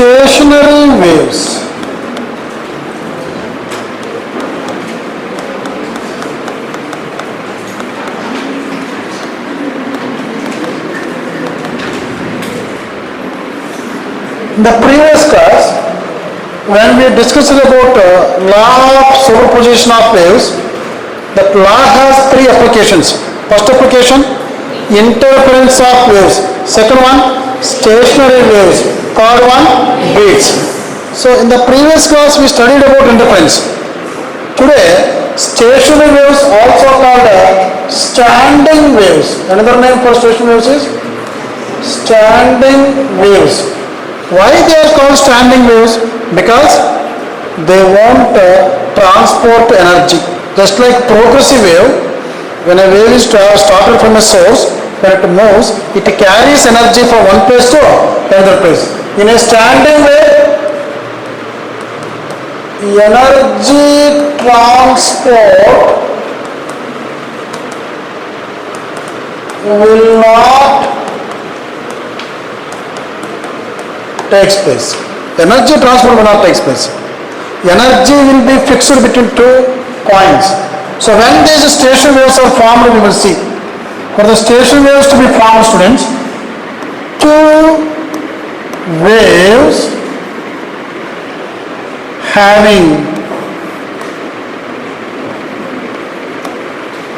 stationary waves. In the previous class, when we discussed about law of superposition of waves, that law has three applications. First application, interference of waves. Second one, stationary waves. Third one, beats. So in the previous class we studied about interference. Today, stationary waves also called standing waves. Another name for stationary waves is standing waves. Why they are called standing waves? Because they won't transport energy. Just like progressive wave, when a wave is started from a source, when it moves, it carries energy from one place to another place. In a standing wave, energy transport will not take place. Energy transfer will not take place. Energy will be fixed between two points. So when these stationary waves are formed, we will see. For the stationary waves to be formed, students, two waves having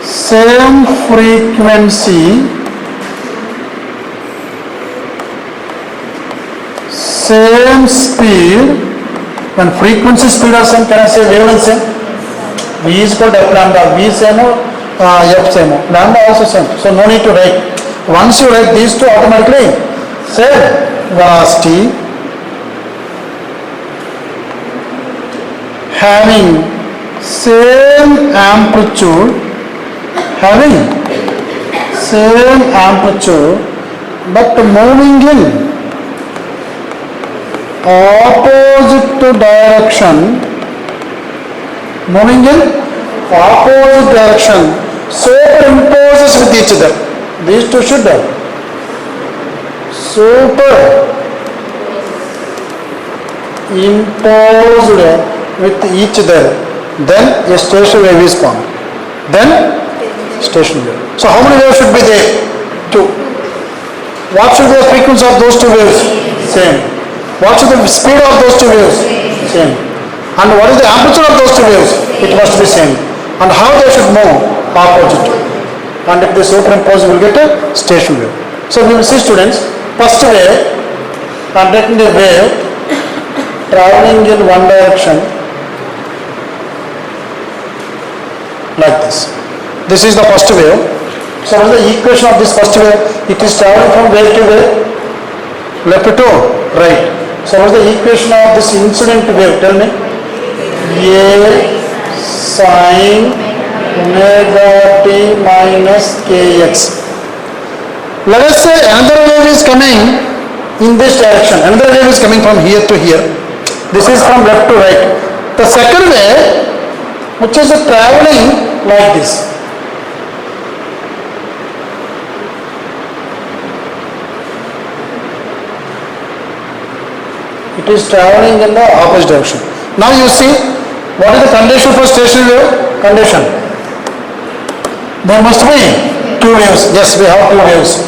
same frequency, same speed. When frequency, speed are same, can I say wavelength same? V is called f lambda. V same or f same. Lambda also same. So no need to write. Once you write these two automatically, same velocity having same amplitude, but moving in opposite direction, superimposes with each other. These two should superimposed with each other. Then a stationary wave is formed. So how many waves should be there? Two. What should be the frequency of those two waves? Same. What should be the speed of those two waves? Same. And what is the amplitude of those two waves? It must be same. And how they should move? Opposite. And if they superimpose, we will get a stationary wave. So we will see, students, first wave, I am taking a wave traveling in one direction like this. This is the first wave. So what is the equation of this first wave? It is traveling from wave to wave, left to right. So what is the equation of this incident wave? Tell me. A sin omega t minus kx. Let us say another wave is coming in this direction. Another wave is coming from here to here. This is from left to right. The second wave, which is traveling like this. It is traveling in the opposite direction. Now you see, what is the condition for stationary wave? Condition. There must be two waves. Yes, we have two waves.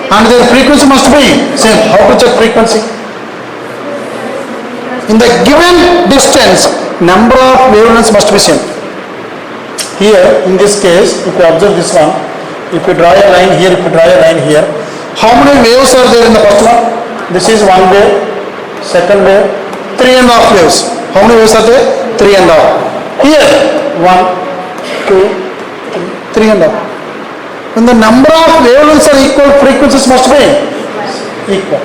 And their frequency must be same. How to check frequency? In the given distance, number of wavelengths must be same. Here, in this case, if you observe this one, if you draw a line here, how many waves are there in the first one? This is one wave. Second wave, 3.5 waves. How many waves are there? 3.5. Here, 1, 2, 3, 3.5. When the number of wavelengths are equal, frequencies must be equal.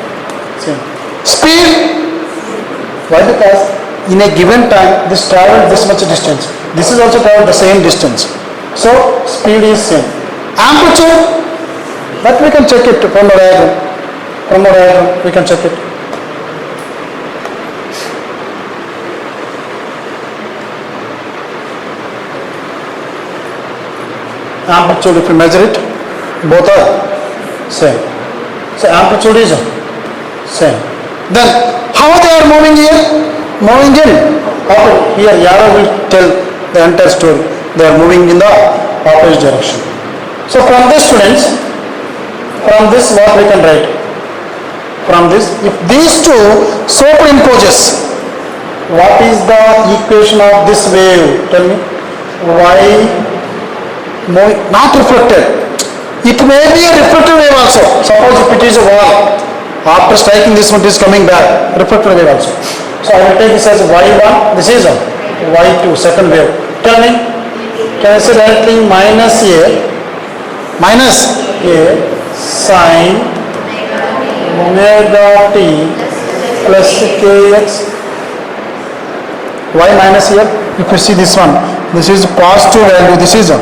Same. Speed. Why? Because in a given time, this travels this much distance. This is also traveled the same distance. So, speed is same. Amplitude, that we can check it from the diagram. We can check it. Amplitude, if you measure it, both are same. So amplitude is same. Then how they are moving here? Moving in. Here arrow will tell the entire story. They are moving in the opposite direction. So from this, students, from this what we can write? From this, if these two superimposes, what is the equation of this wave? Tell me. Y moving, not reflected. It may be a reflected wave also. Suppose if it is a wall, after striking this one, it is coming back. Reflected wave also. So I will take this as y1. This is a y2, second wave. Tell me. Can I say directly minus a sine omega t plus kx. Why minus here? If you see this one, this is positive value, this is a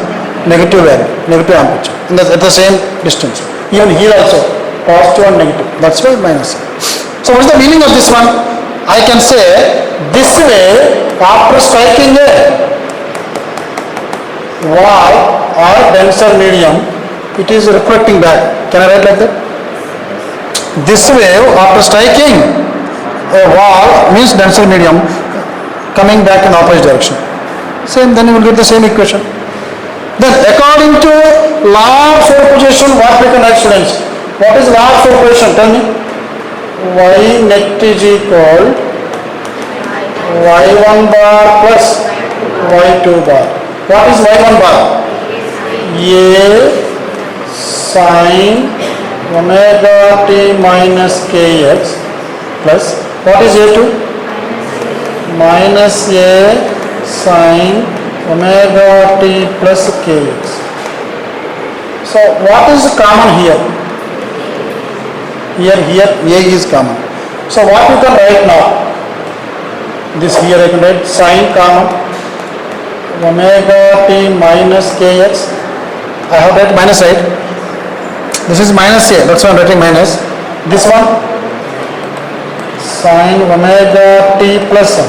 negative value, negative amplitude. And that's at the same distance. Even here also, positive and negative. That's why minus. So what is the meaning of this one? I can say this way, after striking a wall or denser medium, it is reflecting back. Can I write like that? This wave, after striking a wall, means denser medium, coming back in the opposite direction. Same, then you will get the same equation. Then according to law of superposition, what we can write, students? What is law of superposition? Tell me. Y net is equal y1 bar plus y2 bar. What is y1 bar? A sine omega t minus kx plus, what is a2? Minus a sine omega t plus kx. So what is common here? Here a is common. So what you can write now? This here I can write sine common omega t minus kx. I have written minus, right? This is minus a, that's why I am writing minus. This one sine omega t plus.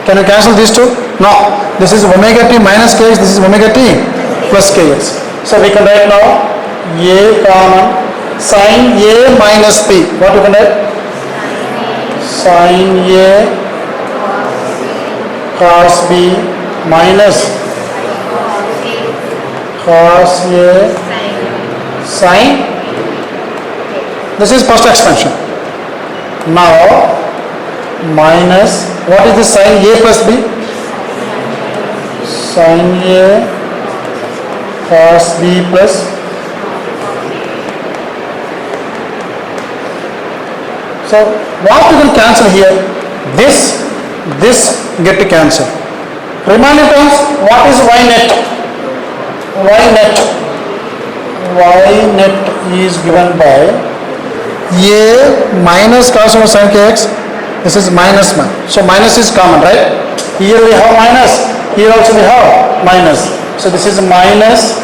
Can you cancel these two? No. This is omega t minus kx, this is omega t plus kx. So we can write now a common sine a minus p. What you can write? Sine a cos b minus cos a sine. This is first expansion. Now minus, what is this sine a plus b? Sine a cos b plus so what you can cancel here? This get to cancel. Remaining terms, what is y net? Y net is given by a minus cos over sin kx. This is minus man. So minus is common, right? Here we have minus. Here also we have minus. So this is minus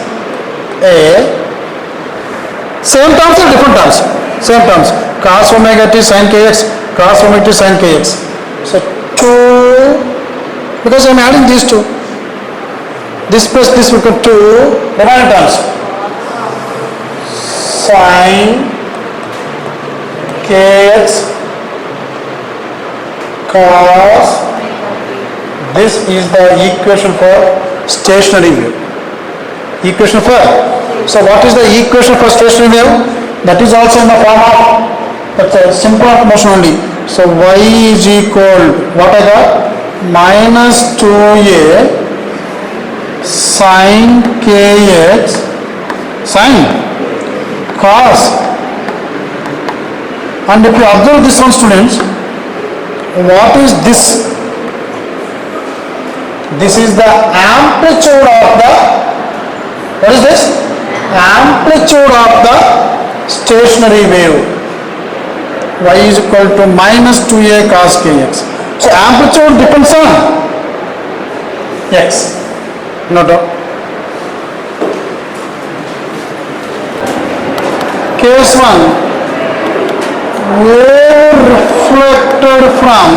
a. Same terms or different terms? Same terms. Cos omega t sin kx, cos omega t sin kx. So 2, because I am adding these two. This plus this will become 2 remaining terms. Sin kx cos. This is the equation for stationary wave. Equation for. So what is the equation for stationary wave? That is also in the form of, that's a simple motion only. So y is equal, what I got? Minus 2a sin kx sin cos. And if you observe this one, students, what is this? This is the amplitude of the, what is this? Amplitude of the stationary wave. Y is equal to minus 2a cos kx. So amplitude depends on x. No doubt. Case 1. Wave reflected from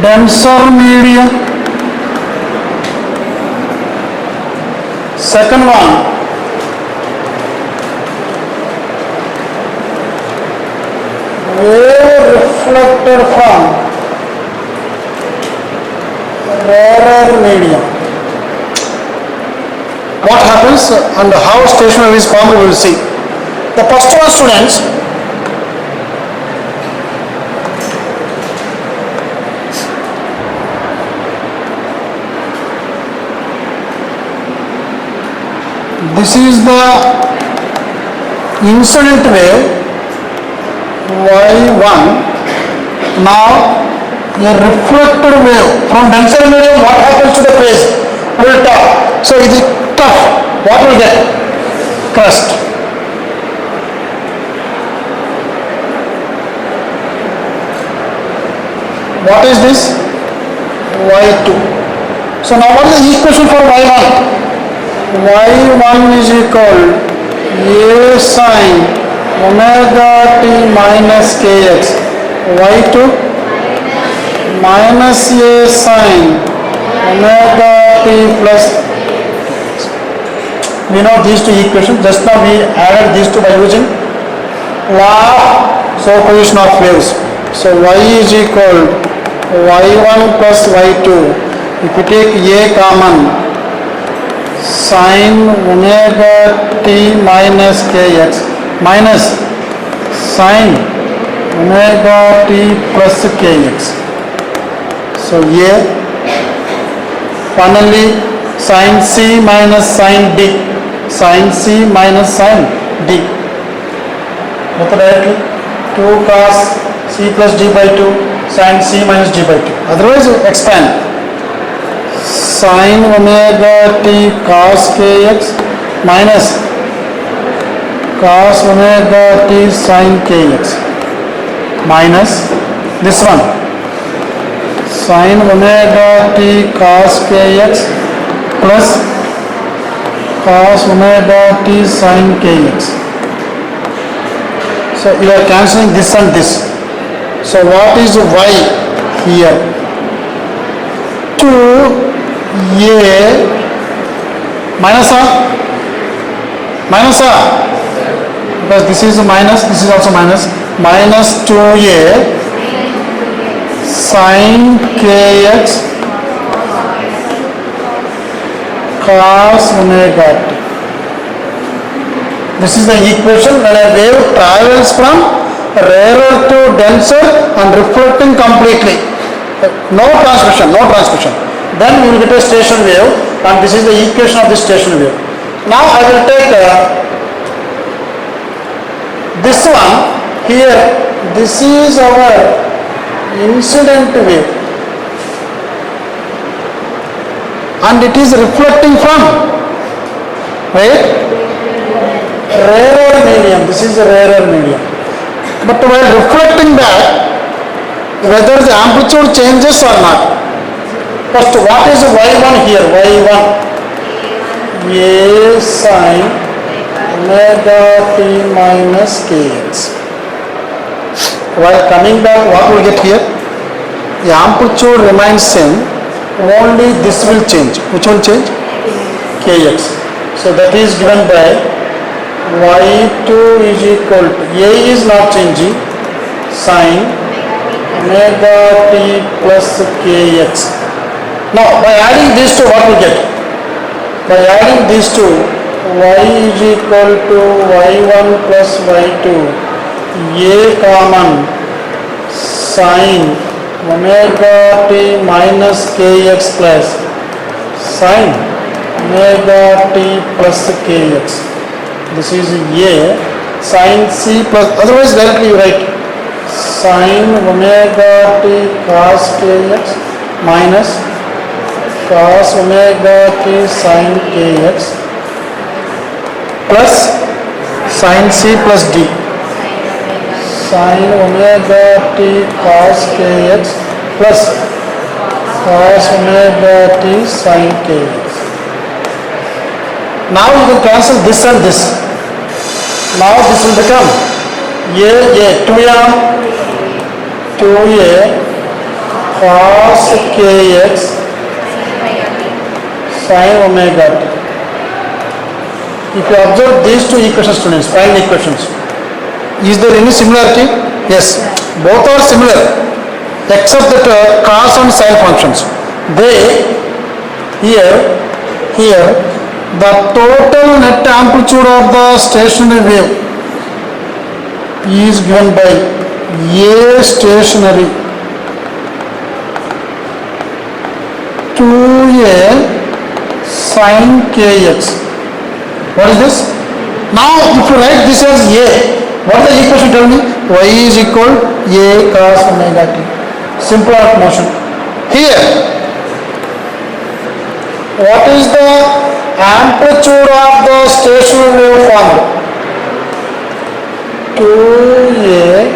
denser medium. Second one, reflected from rarer medium. What happens and how stationary is formed we will see. The first one, students, this is the incident wave y1. Now a reflected wave from denser medium, what happens to the phase? Will talk. So it is tough. What will get? Crust. What is this? y2. So now what is the equation for y1? y1 is equal a sin omega t minus kx. y2 minus a sin omega t plus. We know these two equations. Just now we added these two by using law of superposition of waves. So y is equal y1 plus y2. If you take a common, sin omega t minus kx minus sin omega t plus kx. So a, finally sin c minus sin d, sin c minus sin d. Both directly 2 cos c plus d by 2 sin c minus d by 2. Otherwise expand. Sin omega t cos kx minus cos omega t sin kx minus this one sin omega t cos kx plus cos omega t sin kx. So you are cancelling this and this. So what is y here? 2a minus a minus a, because this is a minus, this is also minus, minus 2a sin kx cos omega t. This is the equation when a wave travels from rarer to denser and reflecting completely. No transmission, no transmission. Then we will get a stationary wave, and this is the equation of the stationary wave. Now I will take this one here. This is our incident wave, and it is reflecting from, right, rarer medium. This is a rarer medium. But while reflecting back, whether the amplitude changes or not. First, what is y1 here? y1 a sin omega t minus kx. While coming back, what will get here? The amplitude remains same, only this will change. Which will change? Kx. So that is given by y2 is equal to, a is not changing, sin omega t plus kx. Now by adding these two, what we get? By adding these two, y is equal to y1 plus y2, a common sin omega t minus kx plus sin omega t plus kx. This is a sin c plus, otherwise directly you write sin omega t cos kx minus cos omega t sin kx plus sin c plus d, sin omega t cos kx plus cos omega t sin kx. Now you can cancel this and this. Now this will become a 2a cos kx sin omega t. If you observe these two equations, students, find equations. Is there any similarity? Yes. both are similar except that cos and sin functions. They here the total net amplitude of the stationary wave is given by A stationary 2A sin kx. What is this? Now if you write this as A, what is the equation tell me? Y is equal A cos omega t. Simple arc motion. Here, what is the amplitude of the stationary wave formed? 2A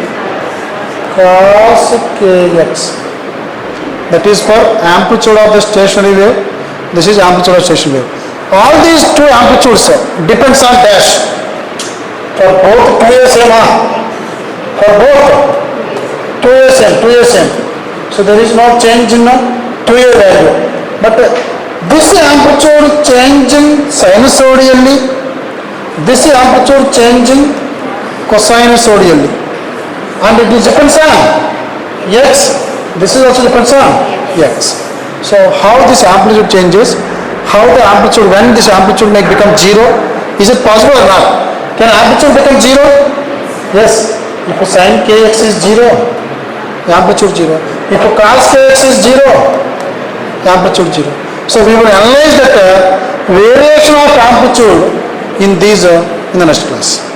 cos kx. That is for amplitude of the stationary wave. This is amplitude of stationary wave. All these two amplitudes depends on dash. For both 2A same. For both 2A same. So there is no change in 2A value. But this amplitude changing sinusoidally, this amplitude changing cosinusoidally, and it is depends on x. This is also depends on x. So how this amplitude changes, how the amplitude, when this amplitude may become zero, is it possible or not? Can amplitude become zero? Yes. If sin kx is zero, the amplitude zero. If cos kx is zero, the amplitude zero. So we will analyze that variation of amplitude in these in the next class.